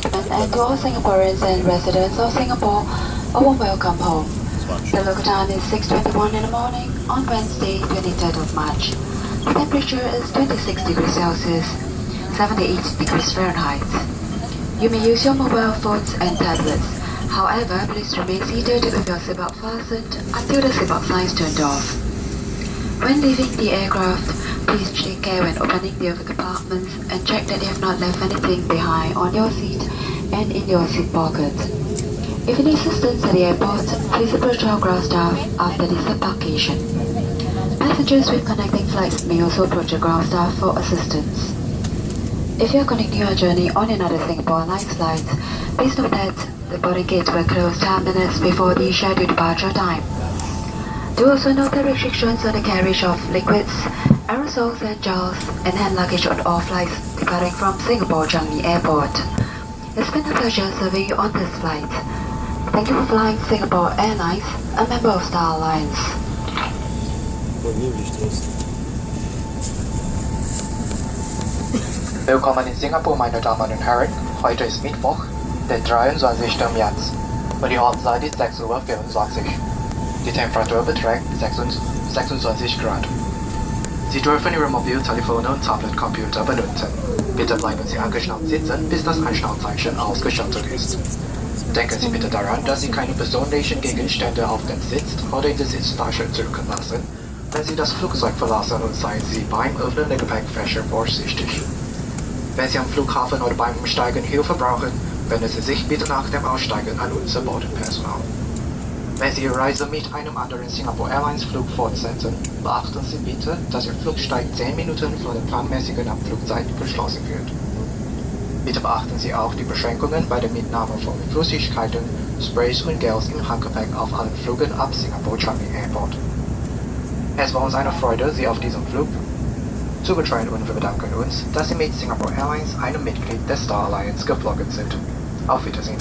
gentlemen, and to all Singaporeans and residents of Singapore, a warm welcome home. The local time is 6:21 in the morning on Wednesday, 23rd of March. The temperature is 26 degrees Celsius, 78 degrees Fahrenheit. You may use your mobile phones and tablets. However, please remain seated with your seatbelt fastened until the seatbelt sign is turned off. When leaving the aircraft, please take care when opening the other compartments and check that you have not left anything behind on your seat and in your seat pocket. If you need assistance at the airport, please approach our ground staff after disembarkation. Passengers with connecting flights may also approach the ground staff for assistance. If you are connecting your journey on another Singapore Airlines flight, please note that the boarding gates will close 10 minutes before the scheduled departure time. Do also note the restrictions on the carriage of liquids, aerosols and gels, and hand luggage on all flights departing from Singapore Changi Airport. It's been a pleasure serving you on this flight. Thank you for flying Singapore Airlines, a member of Star Alliance. Willkommen in Singapur, meine Damen und Herren. Heute ist Mittwoch, der 23. März. Und die Uhrzeit ist 6:24 Uhr. Die Temperatur beträgt 26 Grad. Sie dürfen Ihre Mobiltelefone und Tablet-Computer benutzen. Bitte bleiben Sie angeschnallt sitzen, bis das Einschnallzeichen ausgeschaltet ist. Denken Sie bitte daran, dass Sie keine persönlichen Gegenstände auf dem Sitz oder in der Sitztasche zurücklassen, wenn Sie das Flugzeug verlassen, und seien Sie beim Öffnen der Gepäckfächer vorsichtig. Wenn Sie am Flughafen oder beim Umsteigen Hilfe brauchen, wenden Sie sich bitte nach dem Aussteigen an unser Bodenpersonal. Wenn Sie Ihre Reise mit einem anderen Singapore Airlines Flug fortsetzen, beachten Sie bitte, dass Ihr Flugsteig 10 Minuten vor der planmäßigen Abflugzeit geschlossen wird. Bitte beachten Sie auch die Beschränkungen bei der Mitnahme von Flüssigkeiten, Sprays und Gels im Handgepäck auf allen Flügen ab Singapore Changi Airport. Es war uns eine Freude, Sie auf diesem Flug zu betreuen, und wir bedanken uns, dass Sie mit Singapore Airlines, einem Mitglied der Star Alliance, geflogen sind. Auf Wiedersehen.